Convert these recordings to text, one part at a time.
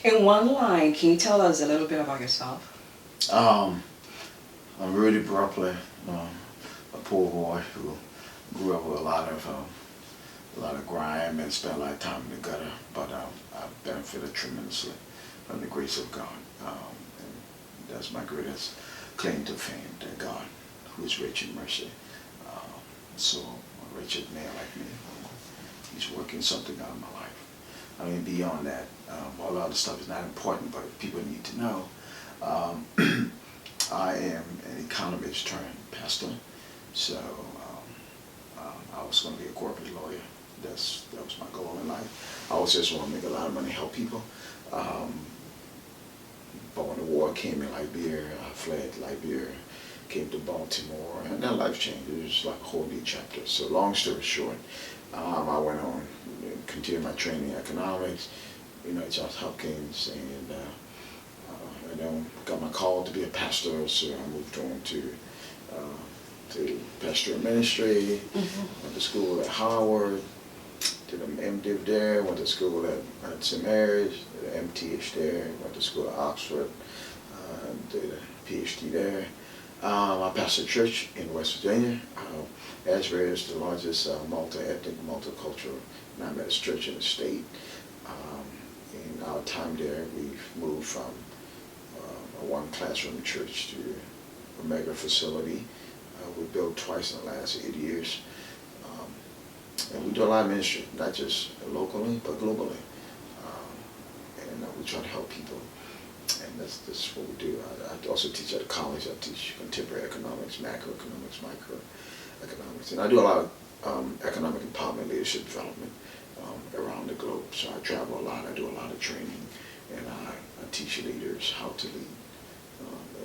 In one line, can you tell us a little bit about yourself? Um, I'm Rudy Bropleh, a poor boy who grew up with a lot of grime and spent a lot of time in the gutter, but I've benefited tremendously from the grace of God. And that's my greatest claim to fame, that God, who is rich in mercy, so a wretched man like me, he's working something out of my life. I mean, beyond that, all the other stuff is not important, but people need to know. Um, I am an economist turned pastor, so I was going to be a corporate lawyer. That was my goal in life. I always just want to make a lot of money, help people. But when the war came in Liberia, I fled Liberia, came to Baltimore, and that life changed. It was like a whole new chapter. So long story short, I went on, continued my training in economics, Johns Hopkins, and then got my call to be a pastor, so I moved on to pastoral ministry, went to school at Howard, did an MDiv there, went to school at St. Mary's, did an MTH there, went to school at Oxford, did a PhD there. I pastored a church in West Virginia. Asbury is the largest multi-ethnic, multicultural Methodist church in the state. In our time there, we've moved from a one-classroom church to a mega facility. We built twice in the last 8 years. And we do a lot of ministry, not just locally, but globally. And we try to help people. And that's what we do. I also teach at a college. I teach contemporary economics, macroeconomics, microeconomics. And I do a lot of economic empowerment, leadership development around the globe. So I travel a lot. I do a lot of training. And I teach leaders how to lead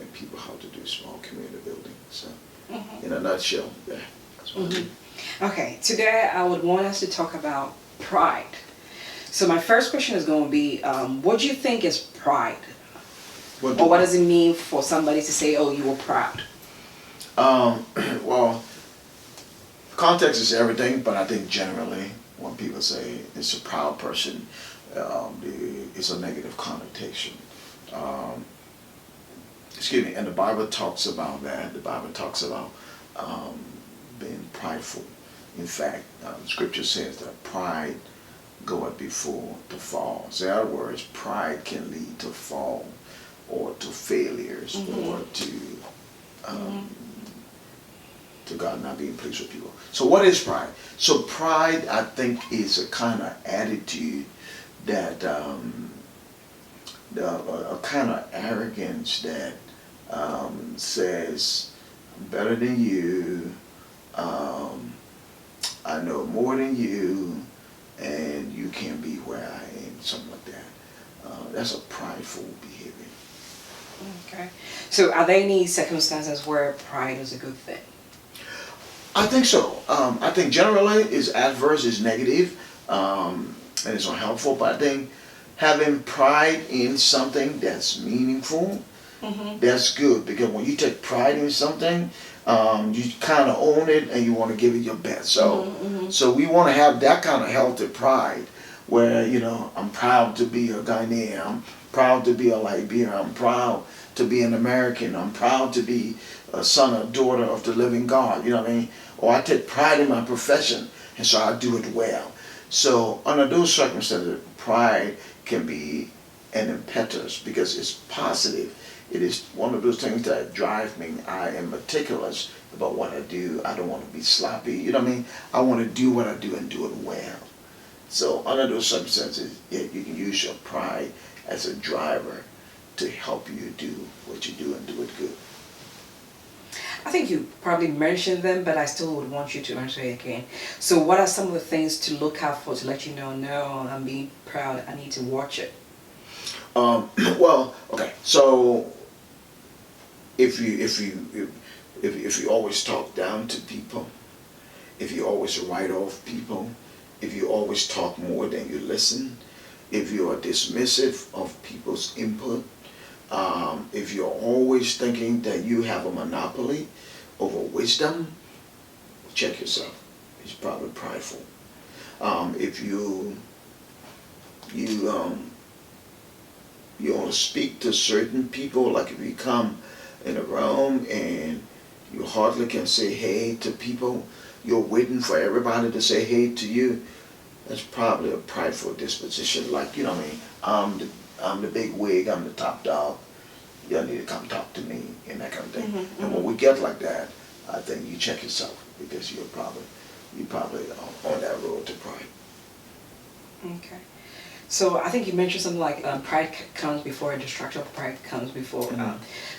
and people how to do small community building. So in a nutshell, yeah, that's what I do. Okay, today I would want us to talk about pride. So my first question is going to be, what do you think is pride? Or what does it mean for somebody to say, oh, you were proud? Well, context is everything, but I think generally when people say it's a proud person, it's a negative connotation. And the Bible talks about that. The Bible talks about being prideful. In fact, Scripture says that pride goeth before the fall. So in other words, pride can lead to fall or to failures or to God not being pleased with people. So what is pride? So pride, I think, is a kind of attitude that, a kind of arrogance that says, I'm better than you, I know more than you, and you can't be where I am, something like that. That's a prideful behavior. Okay. So are there any circumstances where pride is a good thing? I think so. I think generally it's adverse, it's negative, and it's unhelpful, but I think having pride in something that's meaningful, that's good, because when you take pride in something, you kind of own it and you want to give it your best. So we want to have that kind of healthy pride where, I'm proud to be a Ghanaian, I'm proud to be a Liberian, I'm proud to be an American, I'm proud to be a son or daughter of the living God, you know what I mean? Or I take pride in my profession, and so I do it well. So under those circumstances, pride can be an impetus because it's positive. It is one of those things that drive me. I am meticulous about what I do. I don't want to be sloppy. You know what I mean? I want to do what I do and do it well. So under those circumstances, you can use your pride as a driver to help you do what you do and do it good. I think you probably mentioned them, but I still would want you to answer it again. So what are some of the things to look out for to let you know, no, I'm being proud, I need to watch it? Well, okay. So if you always talk down to people, if you always write off people, if you always talk more than you listen, if you are dismissive of people's input, if you're always thinking that you have a monopoly over wisdom, check yourself. It's probably prideful. If you you only speak to certain people. Like if you come in a room and you hardly can say hey to people, you're waiting for everybody to say hey to you. That's probably a prideful disposition. Like, you know what I mean? I'm the big wig, I'm the top dog. Y'all need to come talk to me and that kind of thing. And when we get like that, I think you check yourself because you're probably on that road to pride. Okay. So I think you mentioned something like pride comes before destruction. Pride comes before.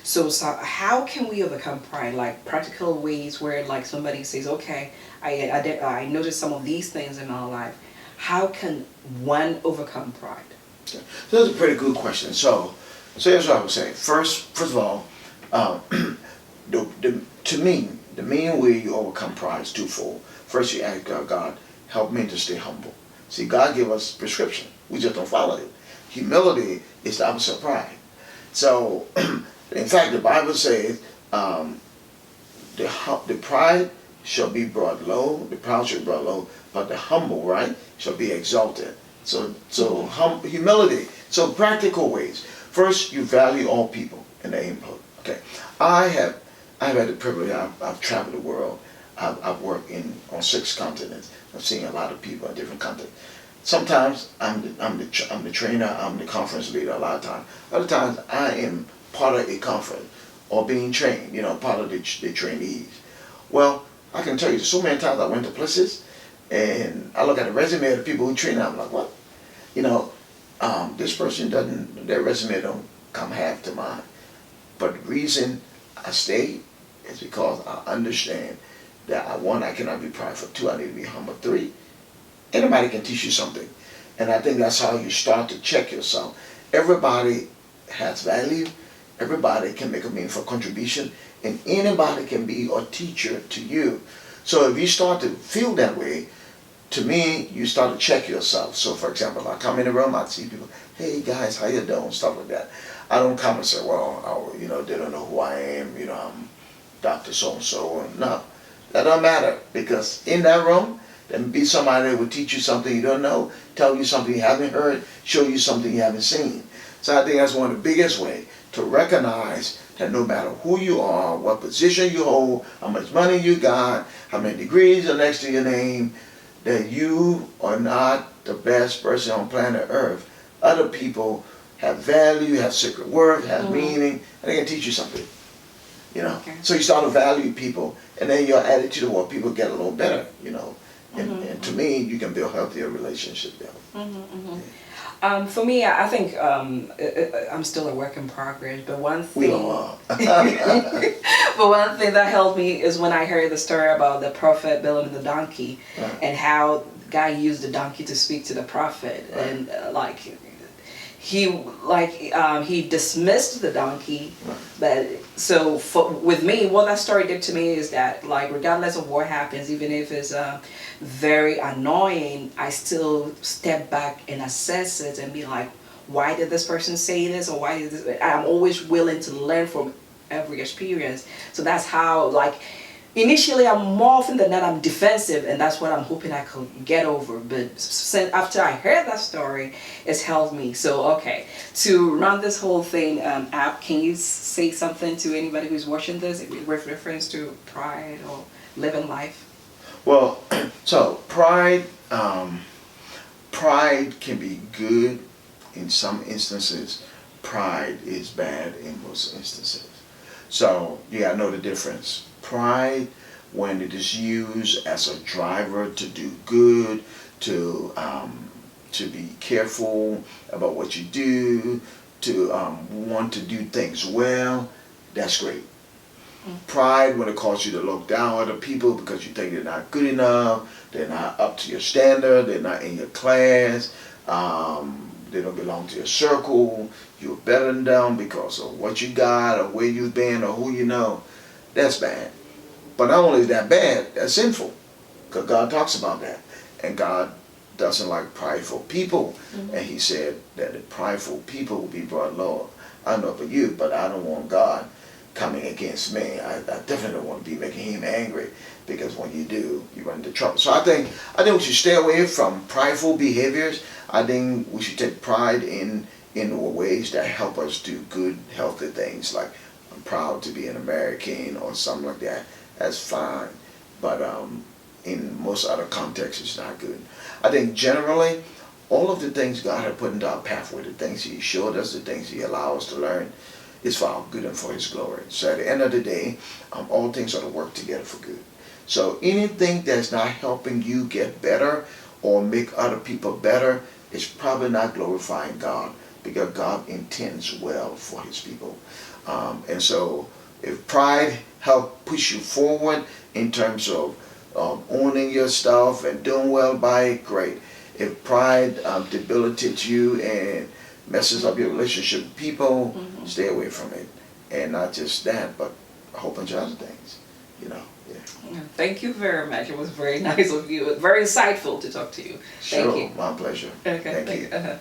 So how can we overcome pride? Like practical ways where like somebody says, okay, I noticed some of these things in my life. How can one overcome pride? Okay. So that's a pretty good question. So here's what I would say. First of all, to me, the main way you overcome pride is twofold. First, you ask God, help me to stay humble. See, God gave us prescription. We just don't follow it. Humility is the opposite of pride. So, in fact, the Bible says the pride shall be brought low, the proud shall be brought low, but the humble, right, shall be exalted. So humility. So practical ways. First, you value all people and their input. Okay, I've had the privilege. I've traveled the world. I've worked on 6 continents. I've seen a lot of people in different continents. Sometimes I'm the trainer. I'm the conference leader. A lot of times. Other times I am part of a conference or being trained. You know, part of the trainees. Well, I can tell you, so many times I went to places and I look at the resume of the people who train. I'm like, what? You know, this person their resume don't come half to mine. But the reason I stay is because I understand that one, I cannot be prideful. 2, I need to be humble. 3, anybody can teach you something. And I think that's how you start to check yourself. Everybody has value. Everybody can make a meaningful contribution. And anybody can be a teacher to you. So if you start to feel that way, to me, you start to check yourself. So for example, I come in the room, I see people, hey guys, how you doing? Stuff like that. I don't come and say, well, they don't know who I am, I'm Dr. So-and-so. No, that don't matter, because in that room, there may be somebody that will teach you something you don't know, tell you something you haven't heard, show you something you haven't seen. So I think that's one of the biggest ways to recognize that no matter who you are, what position you hold, how much money you got, how many degrees are next to your name, that you are not the best person on planet Earth. Other people have value, have secret worth, have meaning, and they can teach you something. Okay. So you start to value people, and then your attitude toward people get a little better, And to me, you can build healthier relationships there. For me, I think I'm still a work in progress, but one thing. We all are. But one thing that helped me is when I heard the story about the prophet Balaam and the donkey, and how God used the donkey to speak to the prophet, and he dismissed the donkey. But so with me, what that story did to me is that regardless of what happens, even if it's very annoying, I still step back and assess it and be like, why did this person say this, or why did this? I'm always willing to learn from every experience. So that's how initially, I'm more often than not, I'm defensive, and that's what I'm hoping I could get over. But since after I heard that story, it's helped me. So, okay, to run this whole thing up, can you say something to anybody who's watching this with reference to pride or living life? Well, so pride can be good in some instances. Pride is bad in most instances. So you gotta know the difference. Pride, when it is used as a driver to do good, to be careful about what you do, to want to do things well, that's great. Pride, when it causes you to look down at other people because you think they're not good enough, they're not up to your standard, they're not in your class, they don't belong to your circle, you're better than them because of what you got or where you've been or who you know, that's bad. But not only is that bad, that's sinful, because God talks about that. And God doesn't like prideful people. And he said that the prideful people will be brought low. I don't know about you, but I don't want God coming against me. I definitely don't want to be making him angry, because when you do, you run into trouble. So I think we should stay away from prideful behaviors. I think we should take pride in a way ways that help us do good, healthy things, like I'm proud to be an American or something like that, that's fine. But in most other contexts, it's not good. I think generally, all of the things God had put into our pathway, the things He showed us, the things He allowed us to learn, is for our good and for His glory. So at the end of the day, all things are to work together for good. So anything that's not helping you get better or make other people better is probably not glorifying God, because God intends well for His people. And so if pride help push you forward in terms of owning your stuff and doing well by it, great. If pride debilitates you and messes up your relationship with people, stay away from it. And not just that, but a whole bunch of other things, you know. Yeah. Thank you very much. It was very nice of you. Very insightful to talk to you. Thank you. Sure, my pleasure. Okay. Thank you.